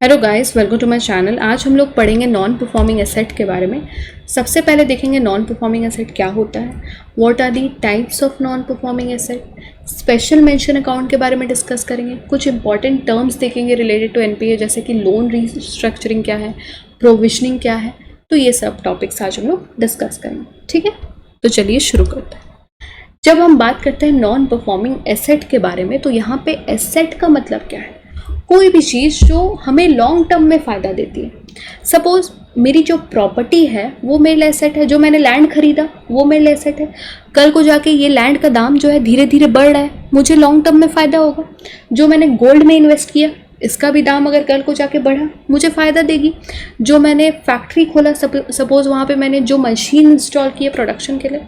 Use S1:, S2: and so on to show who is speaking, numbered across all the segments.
S1: Hello guys, welcome to my channel. आज हम लोग पढ़ेंगे नॉन परफॉर्मिंग एसेट के बारे में। सबसे पहले देखेंगे नॉन परफॉर्मिंग एसेट क्या होता है, what are the types of non performing asset, special mention account के बारे में डिस्कस करेंगे, कुछ इंपॉर्टेंट टर्म्स देखेंगे रिलेटेड टू एनपीए जैसे कि लोन रीस्ट्रक्चरिंग क्या है, प्रोविजनिंग क्या है। तो ये सब टॉपिक्स आज हम लोग डिस्कस करेंगे। ठीक है, तो चलिए शुरू करते हैं। जब हम बात करते हैं नॉन परफॉर्मिंग एसेट के बारे में तो यहाँ पे एसेट का मतलब क्या है, कोई भी चीज़ जो हमें लॉन्ग टर्म में फ़ायदा देती है। सपोज मेरी जो प्रॉपर्टी है वो मेरे लिए एसेट है, जो मैंने लैंड खरीदा वो मेरे लिए एसेट है। कल को जाके ये लैंड का दाम जो है धीरे धीरे बढ़ रहा है, मुझे लॉन्ग टर्म में फ़ायदा होगा। जो मैंने गोल्ड में इन्वेस्ट किया इसका भी दाम अगर कल को जाके बढ़ा मुझे फ़ायदा देगी। जो मैंने फैक्ट्री खोला, सपोज वहाँ पे मैंने जो मशीन इंस्टॉल की है प्रोडक्शन के लिए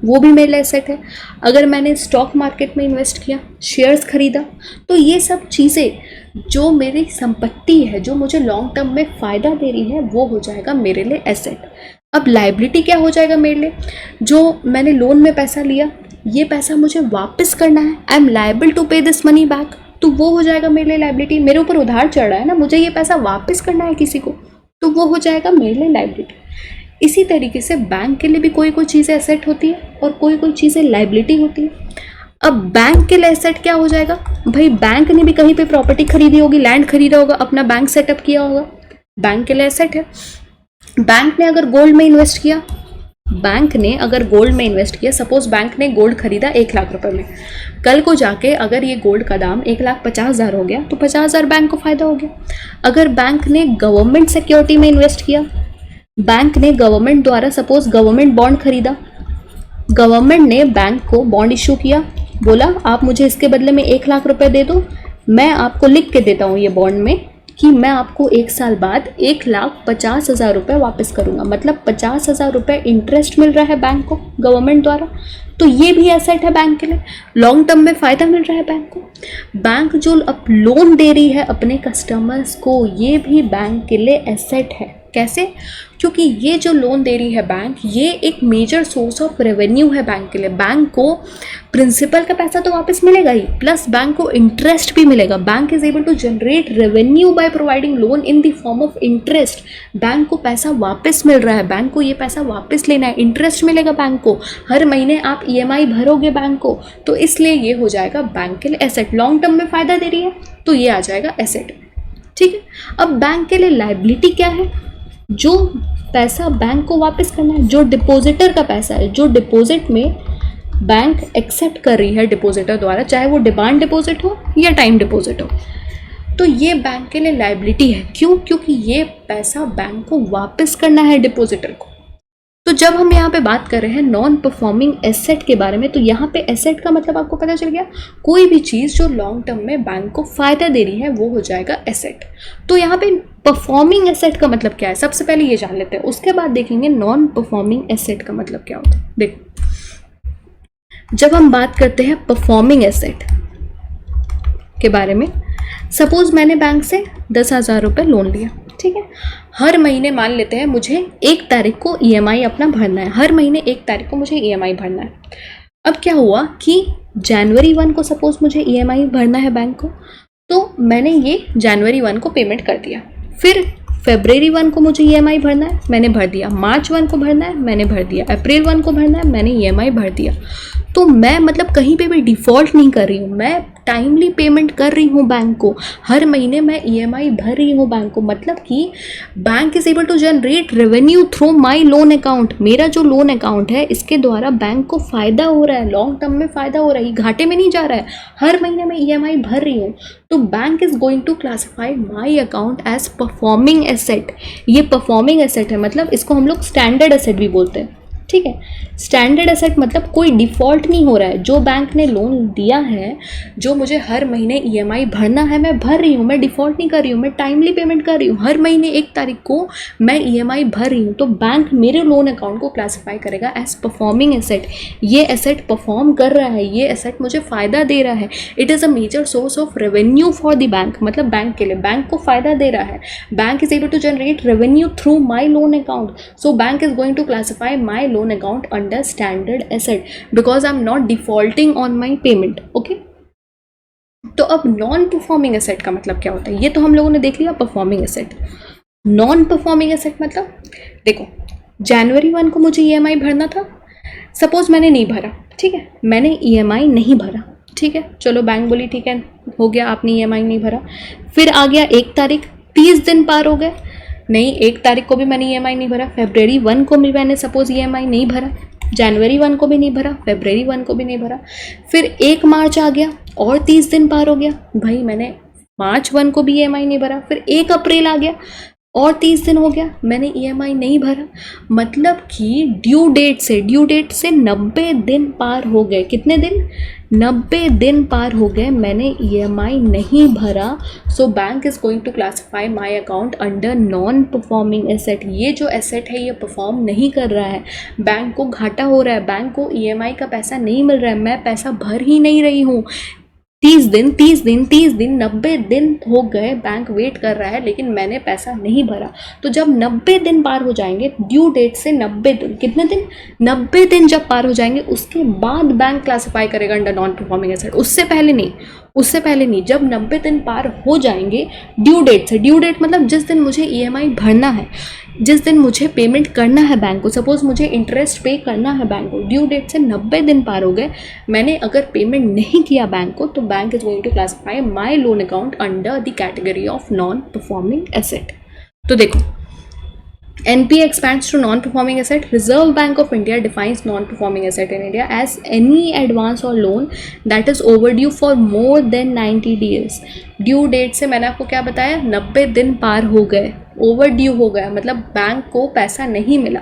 S1: वो भी मेरे लिए एसेट है। अगर मैंने स्टॉक मार्केट में इन्वेस्ट किया, शेयर्स खरीदा, तो ये सब चीज़ें जो मेरी संपत्ति है जो मुझे लॉन्ग टर्म में फ़ायदा दे रही है वो हो जाएगा मेरे लिए एसेट। अब लायबिलिटी क्या हो जाएगा मेरे लिए, जो मैंने लोन में पैसा लिया ये पैसा मुझे वापस करना है, आई एम लायबल टू पे दिस मनी बैक, तो वो हो जाएगा मेरे लिए लायबिलिटी। मेरे ऊपर उधार चढ़ रहा है ना, मुझे ये पैसा वापस करना है किसी को, तो वो हो जाएगा मेरे लिए लायबिलिटी। इसी तरीके से बैंक के लिए भी कोई कोई चीज़ें एसेट होती है और कोई कोई चीज़ें लायबिलिटी होती है। अब बैंक के लिए एसेट क्या हो जाएगा, भाई बैंक ने भी कहीं पे प्रॉपर्टी खरीदी होगी, लैंड खरीदा होगा, अपना बैंक सेटअप किया होगा, बैंक के लिए एसेट है। बैंक ने अगर गोल्ड में इन्वेस्ट किया, सपोज बैंक ने गोल्ड खरीदा 1 लाख रुपए में, कल को जाके अगर ये गोल्ड का दाम 1,50,000 हो गया तो 50,000 बैंक को फायदा हो गया। अगर बैंक ने गवर्नमेंट सिक्योरिटी में इन्वेस्ट किया, बैंक ने गवर्नमेंट द्वारा सपोज गवर्नमेंट बॉन्ड खरीदा, गवर्नमेंट ने बैंक को बॉन्ड इशू किया, बोला आप मुझे इसके बदले में 1 लाख रुपए दे दो, मैं आपको लिख के देता हूँ ये बॉन्ड में कि मैं आपको 1 साल बाद 1,50,000 रुपये वापस करूँगा, मतलब 50,000 रुपये इंटरेस्ट मिल रहा है बैंक को गवर्नमेंट द्वारा, तो ये भी एसेट है बैंक के लिए, लॉन्ग टर्म में फ़ायदा मिल रहा है बैंक को। बैंक जो अब लोन दे रही है अपने कस्टमर्स को ये भी बैंक के लिए एसेट है। कैसे? क्योंकि ये जो लोन दे रही है बैंक ये एक मेजर सोर्स ऑफ रेवेन्यू है बैंक के लिए। बैंक को प्रिंसिपल का पैसा तो वापस मिलेगा ही, प्लस बैंक को इंटरेस्ट भी मिलेगा। Bank is able to generate revenue by providing loan in the form of interest. Bank को पैसा वापस मिल रहा है, बैंक को ये पैसा वापस लेना है, इंटरेस्ट मिलेगा बैंक को, हर महीने आप ईएमआई भरोगे बैंक को, तो इसलिए ये हो जाएगा बैंक के लिए एसेट। लॉन्ग टर्म में फ़ायदा दे रही है तो ये आ जाएगा एसेट। ठीक है, अब बैंक के लिए लायबिलिटी क्या है, जो पैसा बैंक को वापस करना है, जो डिपॉजिटर का पैसा है, जो डिपॉजिट में बैंक एक्सेप्ट कर रही है डिपॉजिटर द्वारा, चाहे वो डिमांड डिपॉजिट हो या टाइम डिपॉजिट हो, तो ये बैंक के लिए लायबिलिटी है। क्यों? क्योंकि ये पैसा बैंक को वापस करना है डिपॉजिटर को। तो जब हम यहाँ पे बात कर रहे हैं नॉन परफॉर्मिंग एसेट के बारे में, तो यहाँ पे एसेट का मतलब आपको पता चल गया, कोई भी चीज़ जो लॉन्ग टर्म में बैंक को फ़ायदा दे रही है वो हो जाएगा एसेट। तो यहाँ पे परफॉर्मिंग एसेट का मतलब क्या है, सबसे पहले ये जान लेते हैं, उसके बाद देखेंगे नॉन परफॉर्मिंग एसेट का मतलब क्या होता है। देखो, जब हम बात करते हैं परफॉर्मिंग एसेट के बारे में, सपोज मैंने बैंक से 10,000 रुपये लोन लिया, ठीक है, हर महीने मान लेते हैं मुझे 1 तारीख को ईएमआई अपना भरना है, हर महीने 1 तारीख को मुझे ईएमआई भरना है। अब क्या हुआ कि जनवरी 1 को सपोज मुझे ईएमआई भरना है बैंक को, तो मैंने ये जनवरी 1 को पेमेंट कर दिया, फिर फरवरी 1 को मुझे ईएमआई भरना है, मैंने भर दिया, मार्च 1 को भरना है, मैंने भर दिया, अप्रैल 1 को भरना है, मैंने ईएमआई भर दिया। तो मैं मतलब कहीं पे भी डिफ़ॉल्ट नहीं कर रही हूँ, मैं टाइमली पेमेंट कर रही हूँ बैंक को, हर महीने मैं ईएमआई भर रही हूँ बैंक को, मतलब कि bank is able to generate revenue through my loan account. मेरा जो लोन अकाउंट है इसके द्वारा बैंक को फ़ायदा हो रहा है, लॉन्ग टर्म में फ़ायदा हो रहा है, घाटे में नहीं जा रहा है, हर महीने मैं ईएमआई भर रही हूँ। तो bank is going to classify my account as performing asset. ये परफॉर्मिंग एसेट है, मतलब इसको हम लोग स्टैंडर्ड एसेट भी बोलते हैं। ठीक है, स्टैंडर्ड एसेट मतलब कोई डिफ़ॉल्ट नहीं हो रहा है, जो बैंक ने लोन दिया है, जो मुझे हर महीने ईएमआई भरना है मैं भर रही हूँ, मैं डिफ़ॉल्ट नहीं कर रही हूँ, मैं टाइमली पेमेंट कर रही हूँ, हर महीने 1 तारीख को मैं ईएमआई भर रही हूँ, तो बैंक मेरे लोन अकाउंट को क्लासीफाई करेगा एज परफॉर्मिंग एसेट। ये एसेट परफॉर्म कर रहा है, ये एसेट मुझे फ़ायदा दे रहा है, it is a major source of revenue for the bank, मतलब बैंक के लिए, बैंक को फ़ायदा दे रहा है, bank is able to generate revenue through my loan account, so bank is going to classify my loan account under standard asset because I'm not defaulting on my payment. Okay, तो अब non performing asset का मतलब क्या होता है, ये तो हम लोगों ने देख लिया performing asset. Non performing asset मतलब देखो, जनवरी 1 को मुझे ईएमआई भरना था, सपोज मैंने नहीं भरा, ठीक है, मैंने ईएमआई नहीं भरा, ठीक है, चलो बैंक बोली ठीक है हो गया, आपने ईएमआई नहीं भरा। फिर आ गया 1 तारीख, 30 दिन पार हो गए, नहीं 1 तारीख को भी मैंने ईएमआई नहीं भरा, February 1 को भी मैंने सपोज ईएमआई नहीं भरा, January 1 को भी नहीं भरा, February 1 को भी नहीं भरा, फिर 1 मार्च आ गया और 30 दिन पार हो गया, भाई मैंने March 1 को भी ईएमआई नहीं भरा, फिर 1 अप्रैल आ गया और 30 दिन हो गया, मैंने ईएमआई नहीं भरा। मतलब कि ड्यू डेट से 90 दिन पार हो गए, कितने दिन, 90 दिन पार हो गए, मैंने ईएमआई नहीं भरा। So bank is going to classify my account under non performing asset. ये जो एसेट है ये परफॉर्म नहीं कर रहा है, बैंक को घाटा हो रहा है, बैंक को ईएमआई का पैसा नहीं मिल रहा है, मैं पैसा भर ही नहीं रही हूँ। 30 दिन 90 दिन हो गए, बैंक वेट कर रहा है लेकिन मैंने पैसा नहीं भरा। तो जब 90 दिन पार हो जाएंगे, ड्यू डेट से 90 दिन, कितने दिन, 90 दिन जब पार हो जाएंगे उसके बाद बैंक क्लासिफाई करेगा अंडर नॉन परफॉर्मिंग एसेट, उससे पहले नहीं। जब 90 दिन पार हो जाएंगे ड्यू डेट से, ड्यू डेट मतलब जिस दिन मुझे ईएमआई भरना है, जिस दिन मुझे पेमेंट करना है बैंक को, सपोज मुझे इंटरेस्ट पे करना है बैंक को, ड्यू डेट से 90 दिन पार हो गए, मैंने अगर पेमेंट नहीं किया बैंक को, तो bank is going to classify my loan account under the category of non performing asset. तो देखो, NPA expands to non-performing asset. Reserve Bank of India defines non-performing asset in India as any advance or loan that is overdue for more than 90 days. Due date से मैंने आपको क्या बताया, 90 दिन पार हो गए, ओवरड्यू हो गया, मतलब बैंक को पैसा नहीं मिला।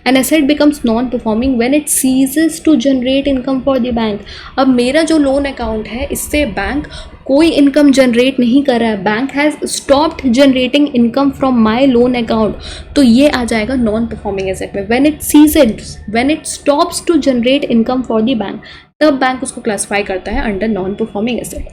S1: An asset becomes non-performing when it ceases to generate income for the bank. अब मेरा जो लोन अकाउंट है इससे बैंक कोई इनकम जनरेट नहीं कर रहा है, bank has stopped generating income from my loan account, तो ये आ जाएगा नॉन परफॉर्मिंग एसेट में। When it stops to generate income for the bank, तब बैंक उसको क्लासिफाई करता है under non performing asset.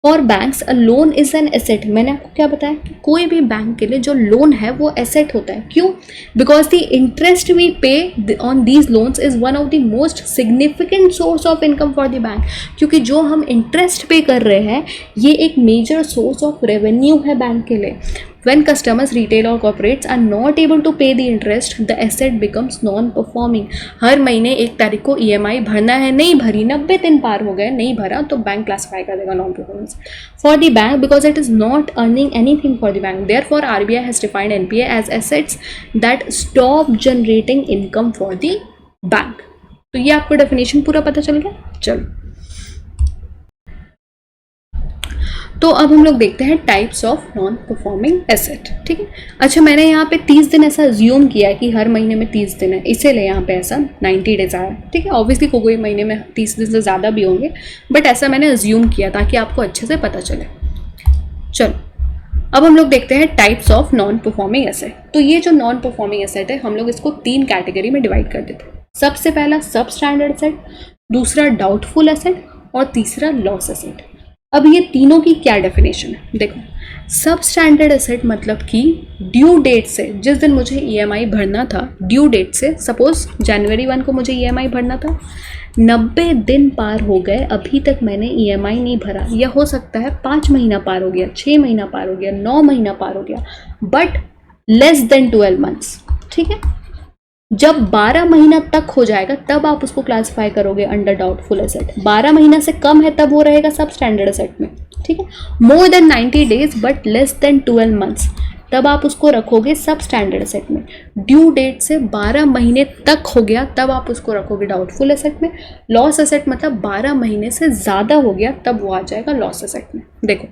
S1: For banks a loan is an asset. मैंने आपको क्या बताया कि कोई भी बैंक के लिए जो लोन है वो एसेट होता है। क्यों? बिकॉज द इंटरेस्ट वी पे on these loans is one of the most significant source of income for the bank. क्योंकि जो हम इंटरेस्ट पे कर रहे हैं ये एक मेजर सोर्स ऑफ रेवेन्यू है बैंक के लिए। When customers, retail or corporates are not able to pay the interest, the asset becomes non-performing. हर महीने 1 तारीख को EMI भरना है, नहीं भरी, 90 दिन पार हो गए, नहीं भरा, तो बैंक क्लासिफाई कर देगा non performance for the bank because it is not earning anything for the bank. Therefore RBI has defined NPA as assets that stop generating income for the bank. तो ये आपको डेफिनेशन पूरा पता चल गया। चलो, तो अब हम लोग देखते हैं types of non performing asset. ठीक है, अच्छा मैंने यहाँ पे 30 दिन ऐसा अज्यूम किया है कि हर महीने में 30 दिन है, इसीलिए यहाँ पे ऐसा 90 डेज आया। ठीक है, ऑब्वियसली कोई महीने में 30 दिन से ज़्यादा भी होंगे, बट ऐसा मैंने अज्यूम किया ताकि आपको अच्छे से पता चले। चलो, अब हम लोग देखते हैं types of non performing asset. तो ये जो नॉन परफॉर्मिंग एसेट है हम लोग इसको 3 कैटेगरी में डिवाइड कर देते हैं। सबसे पहला सब स्टैंडर्ड एसेट, दूसरा डाउटफुल एसेट और तीसरा लॉस एसेट। अब ये तीनों की क्या डेफिनेशन है, देखो। सब स्टैंडर्ड एसेट मतलब कि ड्यू डेट से, जिस दिन मुझे EMI भरना था, ड्यू डेट से, सपोज January 1 को मुझे EMI भरना था, 90 दिन पार हो गए, अभी तक मैंने EMI नहीं भरा, या हो सकता है 5 महीना पार हो गया, 6 महीना पार हो गया, 9 महीना पार हो गया, बट लेस देन 12 मंथ्स। ठीक है, जब 12 महीना तक हो जाएगा तब आप उसको क्लासिफाई करोगे अंडर डाउटफुल एसेट। 12 महीना से कम है तब वो रहेगा सब स्टैंडर्ड एसेट में। ठीक है, मोर than 90 days but less than 12 months, तब आप उसको रखोगे सब स्टैंडर्ड एसेट में। ड्यू डेट से 12 महीने तक हो गया तब आप उसको रखोगे डाउटफुल एसेट में। लॉस एसेट मतलब 12 महीने से ज़्यादा हो गया तब वो आ जाएगा लॉस एसेट में। देखो,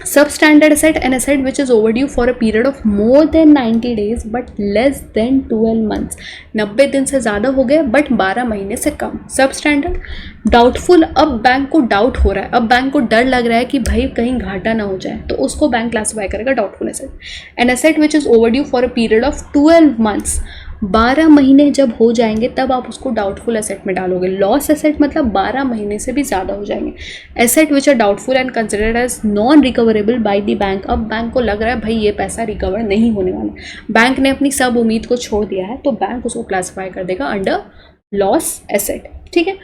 S1: substandard asset, an asset which is overdue for a period of more than 90 days but less than 12 months. 90 दिन से ज़्यादा हो गए बट 12 महीने से कम। सबस्टैंडर्ड। डाउटफुल, अब बैंक को डाउट हो रहा है, अब बैंक को डर लग रहा है कि भाई कहीं घाटा ना हो जाए, तो उसको बैंक क्लासिफाई करेगा doubtful asset. An asset which is overdue for a period of 12 months, 12 महीने जब हो जाएंगे तब आप उसको डाउटफुल एसेट में डालोगे। लॉस एसेट मतलब 12 महीने से भी ज़्यादा हो जाएंगे। Asset which are doubtful and considered as non recoverable by the bank, अब बैंक को लग रहा है भाई ये पैसा रिकवर नहीं होने वाला, बैंक ने अपनी सब उम्मीद को छोड़ दिया है, तो बैंक उसको क्लासिफाई कर देगा अंडर लॉस एसेट। ठीक है,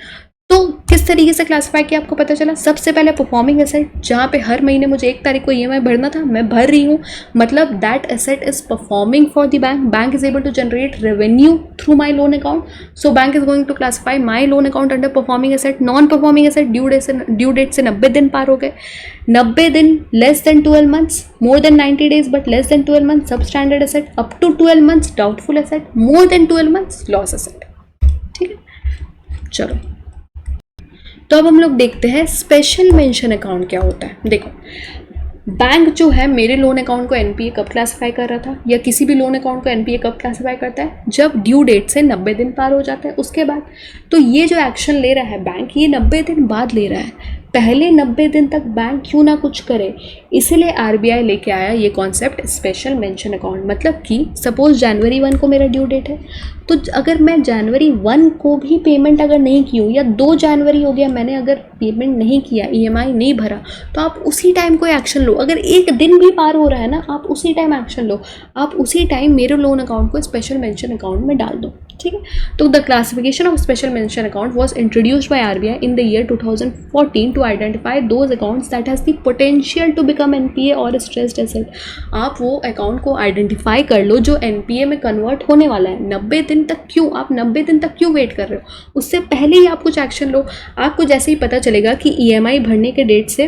S1: तो किस तरीके से क्लासिफाई किया आपको पता चला। सबसे पहले परफॉर्मिंग एसेट, जहाँ पे हर महीने मुझे 1 तारीख को ईएमआई भरना था, मैं भर रही हूँ, मतलब that asset is performing for the bank. Bank is able to generate revenue through my loan account, so bank is going to classify my loan account under performing asset. Non performing asset, due date से 90 दिन पार हो गए, 90 दिन less than 12 months, more than 90 days but less than 12 months sub standard asset, up to 12 months doubtful asset, more then 12 months loss asset. ठीक है, चलो तो अब हम लोग देखते हैं स्पेशल मेंशन अकाउंट क्या होता है। देखो, बैंक जो है मेरे लोन अकाउंट को एनपीए कब क्लासिफाई कर रहा था, या किसी भी लोन अकाउंट को एनपीए कब क्लासिफाई करता है, जब ड्यू डेट से 90 दिन पार हो जाता है उसके बाद। तो ये जो एक्शन ले रहा है बैंक, ये 90 दिन बाद ले रहा है, पहले 90 दिन तक बैंक क्यों ना कुछ करे, इसीलिए आरबीआई लेके आया ये कॉन्सेप्ट स्पेशल मेंशन अकाउंट। मतलब कि सपोज जनवरी 1 को मेरा ड्यू डेट है, तो अगर मैं जनवरी 1 को भी पेमेंट अगर नहीं की हूँ, या 2 जनवरी हो गया मैंने अगर पेमेंट नहीं किया, ईएमआई नहीं भरा, तो आप उसी टाइम कोई एक्शन लो। अगर एक दिन भी पार हो रहा है ना, आप उसी टाइम एक्शन लो, आप उसी टाइम मेरे लोन अकाउंट को स्पेशल मेंशन अकाउंट में डाल दो। ठीक है, तो the classification of special mention account was introduced by RBI in the year 2014 to identify those accounts that has the potential to become NPA और स्ट्रेस्ड एसेट। आप वो अकाउंट को आइडेंटिफाई कर लो जो एनपीए में कन्वर्ट होने वाला है। 90 दिन तक क्यों, आप 90 दिन तक क्यों वेट कर रहे हो, उससे पहले ही आप कुछ एक्शन लो। आपको जैसे ही पता चलेगा कि ईएमआई भरने के डेट से,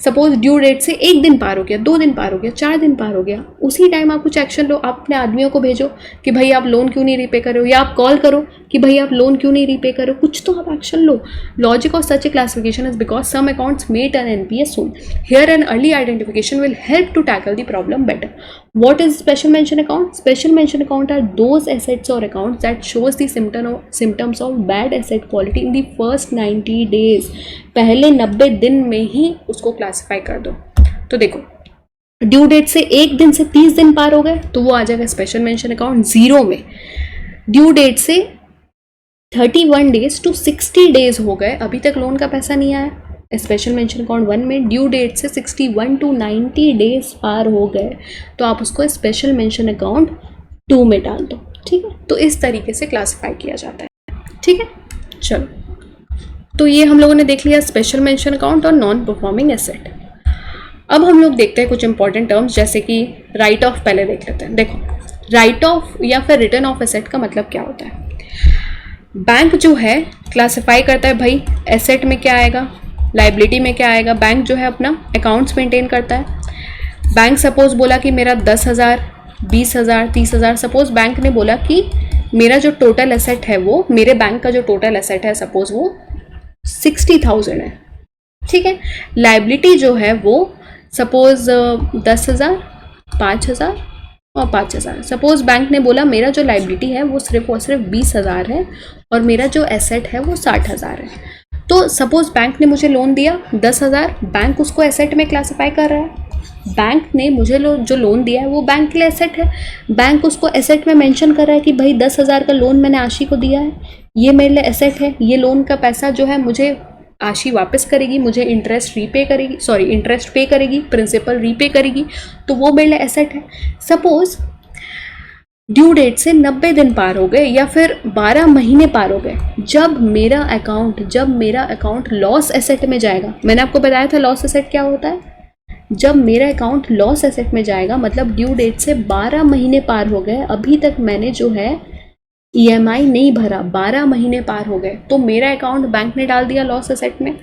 S1: सपोज ड्यू डेट से 1 दिन पार हो गया, 2 दिन पार हो गया, 4 दिन पार हो गया, उसी टाइम आप कुछ एक्शन लो। आप अपने आदमियों को भेजो कि भाई आप लोन क्यों नहीं रीपे कर रहे हो, या आप कॉल करो कि भाई आप लोन क्यों नहीं रीपे करो, कुछ तो आप एक्शन लो। Logic of such a classification is because some accounts may turn NPA soon. Here an early identification will help to tackle the problem better. What is special mention account? Special mention account are those assets or accounts that shows the symptoms of bad asset quality in the first 90 days. पहले 90 दिन में ही उसको classify कर दो। तो देखो, due date से 1 दिन से 30 दिन पार हो गए तो वो आ जाएगा स्पेशल मेंशन अकाउंट 0 में। ड्यू डेट से 31 days to 60 days हो गए, अभी तक लोन का पैसा नहीं आया, स्पेशल मेंशन अकाउंट 1 में। ड्यू डेट से 61 to 90 days पार हो गए तो आप उसको स्पेशल मेंशन अकाउंट 2 में डाल दो। ठीक है, तो इस तरीके से क्लासिफाई किया जाता है। ठीक है, चलो तो ये हम लोगों ने देख लिया स्पेशल मेंशन अकाउंट और नॉन परफॉर्मिंग एसेट। अब हम लोग देखते हैं कुछ इंपॉर्टेंट टर्म्स, जैसे कि राइट ऑफ पहले देख लेते हैं। देखो, राइट ऑफ या फिर रिटर्न ऑफ एसेट का मतलब क्या होता है। बैंक जो है क्लासिफाई करता है भाई एसेट में क्या आएगा, लाइबिलिटी में क्या आएगा। बैंक जो है अपना अकाउंट्स मेंटेन करता है। बैंक सपोज बोला कि मेरा 10,000, 20,000, 30,000, सपोज बैंक ने बोला कि मेरा जो टोटल एसेट है वो, मेरे बैंक का जो टोटल एसेट है सपोज वो 60,000 है। ठीक है, लाइबिलिटी जो है वो सपोज 10,000, 5,000 और 5,000। सपोज बैंक ने बोला मेरा जो लाइबिलिटी है वो सिर्फ और सिर्फ 20,000 है और मेरा जो एसेट है वो 60,000 है। तो सपोज बैंक ने मुझे लोन दिया 10,000, बैंक उसको एसेट में क्लासिफाई कर रहा है। बैंक ने मुझे जो लोन दिया है वो बैंक के लिए एसेट है, बैंक उसको एसेट में मेंशन कर रहा है कि भाई 10,000 का लोन मैंने आशी को दिया है, ये मेरे लिए एसेट है, ये लोन का पैसा जो है मुझे आशी वापस करेगी, मुझे इंटरेस्ट पे करेगी, प्रिंसिपल रीपे करेगी, तो वो मेरे लिए एसेट है। सपोज ड्यू डेट से 90 दिन पार हो गए या फिर 12 महीने पार हो गए, जब मेरा अकाउंट लॉस एसेट में जाएगा, मैंने आपको बताया था लॉस एसेट क्या होता है, जब मेरा अकाउंट लॉस एसेट में जाएगा मतलब ड्यू डेट से 12 महीने पार हो गए, अभी तक मैंने जो है ईएमआई नहीं भरा, 12 महीने पार हो गए, तो मेरा अकाउंट बैंक ने डाल दिया लॉस एसेट में।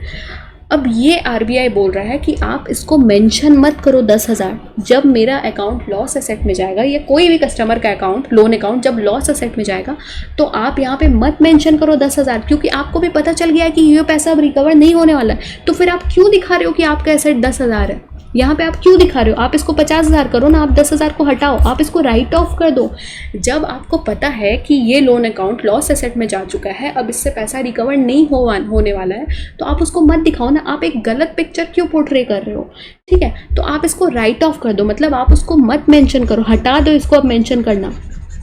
S1: अब ये आरबीआई बोल रहा है कि आप इसको मेंशन मत करो 10,000, जब मेरा अकाउंट लॉस एसेट में जाएगा या कोई भी कस्टमर का अकाउंट, लोन अकाउंट जब लॉस एसेट में जाएगा तो आप यहाँ पे मत मेंशन करो 10,000, क्योंकि आपको भी पता चल गया है कि ये पैसा अब रिकवर नहीं होने वाला है। तो फिर आप क्यों दिखा रहे हो कि आपका एसेट 10,000 है, यहाँ पे आप क्यों दिखा रहे हो, आप इसको 50,000 करो ना, आप 10,000 को हटाओ, आप इसको राइट ऑफ कर दो। जब आपको पता है कि ये लोन अकाउंट लॉस एसेट में जा चुका है, अब इससे पैसा रिकवर नहीं होने वाला है, तो आप उसको मत दिखाओ ना, आप एक गलत पिक्चर क्यों पोर्ट्रे कर रहे हो। ठीक है, तो आप इसको राइट ऑफ कर दो, मतलब आप उसको मत मेंशन करो, हटा दो इसको, अब मेंशन करना,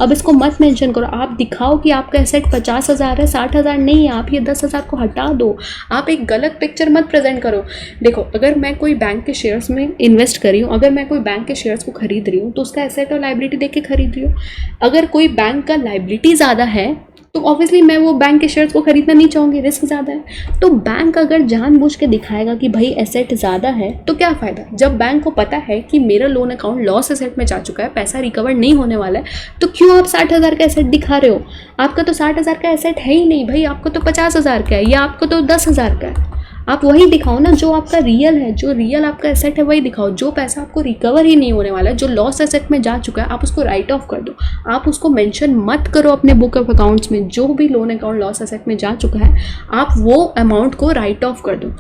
S1: अब इसको मत मेंशन करो, आप दिखाओ कि आपका एसेट 50,000 है, 60,000 नहीं है, आप ये 10,000 को हटा दो, आप एक गलत पिक्चर मत प्रेजेंट करो। देखो, अगर मैं कोई बैंक के शेयर्स में इन्वेस्ट कर रही हूँ, अगर मैं कोई बैंक के शेयर्स को खरीद रही हूँ तो उसका एसेट और लाइबिलिटी देख के खरीद रही हूँ। अगर कोई बैंक का लाइबिलिटी ज़्यादा है तो ऑब्वियसली मैं वो बैंक के शेयर्स को खरीदना नहीं चाहूँगी, रिस्क ज़्यादा है। तो बैंक अगर जानबूझ के दिखाएगा कि भाई एसेट ज़्यादा है तो क्या फ़ायदा। जब बैंक को पता है कि मेरा लोन अकाउंट लॉस एसेट में जा चुका है, पैसा रिकवर नहीं होने वाला है, तो क्यों आप 60,000 का एसेट दिखा रहे हो। आपका तो 60,000 का एसेट है ही नहीं भाई, आपको तो 50,000 का है या आपको तो 10,000 का है। आप वही दिखाओ ना जो आपका रियल है, जो रियल आपका एसेट है वही दिखाओ। जो पैसा आपको रिकवर ही नहीं होने वाला है, जो लॉस एसेट में जा चुका है, आप उसको राइट ऑफ कर दो। आप उसको मेंशन मत करो अपने बुक ऑफ अकाउंट्स में। जो भी लोन अकाउंट लॉस एसेट में जा चुका है, आप वो अमाउंट को राइट ऑफ कर दो।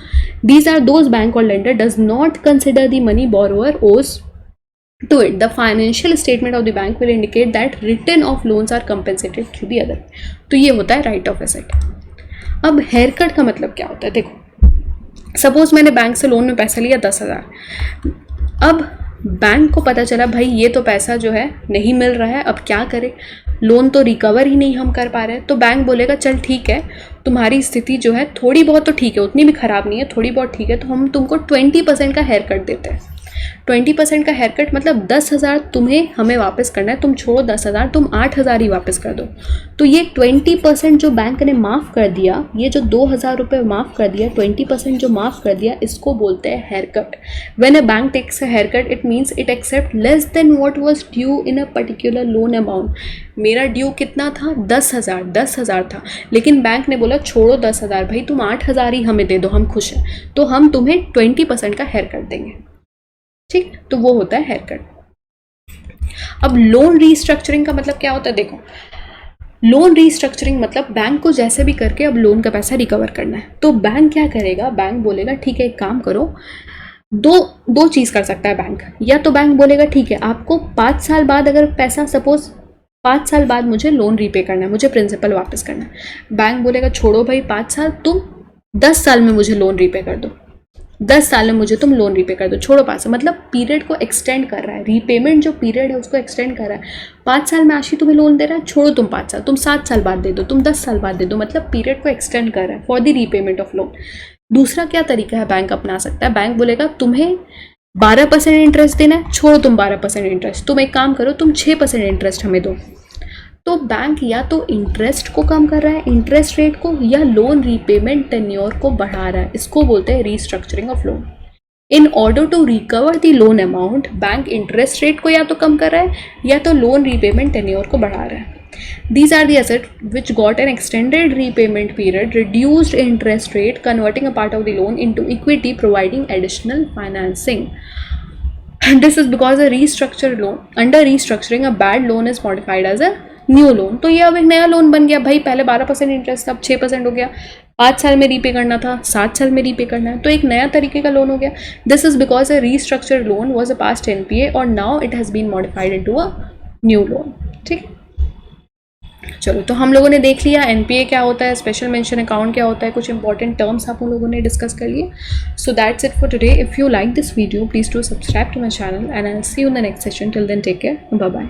S1: दीज आर दोज बैंक और lender does not consider the money borrower ओज to it. The financial statement of the bank will indicate that written off loans are compensated through the other. तो ये होता है right of asset. अब hair cut का मतलब क्या होता है, देखो सपोज मैंने बैंक से लोन में पैसा लिया 10,000। अब बैंक को पता चला भाई ये तो पैसा जो है नहीं मिल रहा है, अब क्या करें, लोन तो रिकवर ही नहीं हम कर पा रहे हैं। तो बैंक बोलेगा चल ठीक है, तुम्हारी स्थिति जो है थोड़ी बहुत तो ठीक है, उतनी भी ख़राब नहीं है, थोड़ी बहुत ठीक है, तो हम तुमको 20% का हेयर कट देते हैं। 20% का हेयर कट मतलब 10,000 तुम्हें हमें वापस करना है, तुम छोड़ो 10,000, तुम 8,000 ही वापस कर दो। तो ये 20% जो बैंक ने माफ़ कर दिया, ये जो 2,000 रुपये माफ़ कर दिया, 20% जो माफ़ कर दिया, इसको बोलते हैं haircut. When a bank takes a haircut it means it accept less than what was due in a particular loan amount. मेरा ड्यू कितना था, 10,000 था, लेकिन बैंक ने बोला छोड़ो 10,000 भाई, तुम 8,000 ही हमें दे दो, हम खुश हैं, तो हम तुम्हें 20% का हेयर कट देंगे। ठीक, तो वो होता है हेयर कट। अब लोन रीस्ट्रक्चरिंग का मतलब क्या होता है, देखो लोन रीस्ट्रक्चरिंग मतलब बैंक को जैसे भी करके अब लोन का पैसा रिकवर करना है। तो बैंक क्या करेगा, बैंक बोलेगा ठीक है एक काम करो, दो चीज़ कर सकता है बैंक। या तो बैंक बोलेगा ठीक है आपको 5 साल बाद अगर पैसा, सपोज 5 साल बाद मुझे लोन रीपे करना है, मुझे प्रिंसिपल वापस करना है। बैंक बोलेगा छोड़ो भाई 5 साल, तुम 10 साल में मुझे लोन रीपे कर दो, 10 साल में मुझे तुम लोन रीपे कर दो, छोड़ो 5 साल, मतलब पीरियड को एक्सटेंड कर रहा है, रीपेमेंट जो पीरियड है उसको एक्सटेंड कर रहा है। 5 साल में आशी तुम्हें लोन दे रहा है, छोड़ो तुम 5 साल, तुम 7 साल बाद दे दो, तुम 10 साल बाद दे दो, मतलब पीरियड को एक्सटेंड कर रहा है for the repayment of loan. दूसरा क्या तरीका है बैंक अपना सकता है, बैंक बोलेगा तुम्हें 12% इंटरेस्ट देना है, छोड़ो तुम 12% इंटरेस्ट, तुम एक काम करो तुम 6% इंटरेस्ट हमें दो। तो बैंक या तो इंटरेस्ट को कम कर रहा है, इंटरेस्ट रेट को, या लोन रीपेमेंट टेन्योर को बढ़ा रहा है, इसको बोलते हैं restructuring of loan. In order to recover the loan amount, bank interest rate को या तो कम कर रहा है या तो लोन रीपेमेंट टेन्योर को बढ़ा रहा है। These are the assets which got an extended repayment period, reduced interest rate, converting a part of the loan into equity, providing additional financing. And this is because a restructured loan, under restructuring, a bad loan is modified as a new loan. तो ये अब एक नया loan बन गया भाई, पहले 12% interest था, अब 6% हो गया, 5 साल में रीपे करना था, 7 साल में रीपे करना है, तो एक नया तरीके का लोन हो गया। This is because a restructured loan was a past NPA और now it has been modified into a new loan. ठीक, चलो तो हम लोगों ने देख लिया एनपीए क्या होता है, स्पेशल मेंशन अकाउंट क्या होता है, कुछ इंपॉर्टेंट टर्म्स आप लोगों ने डिस्कस कर लिए। So that's it for today. If you like this video please do subscribe to my channel and I will see you in the next session. Till then take care, bye bye.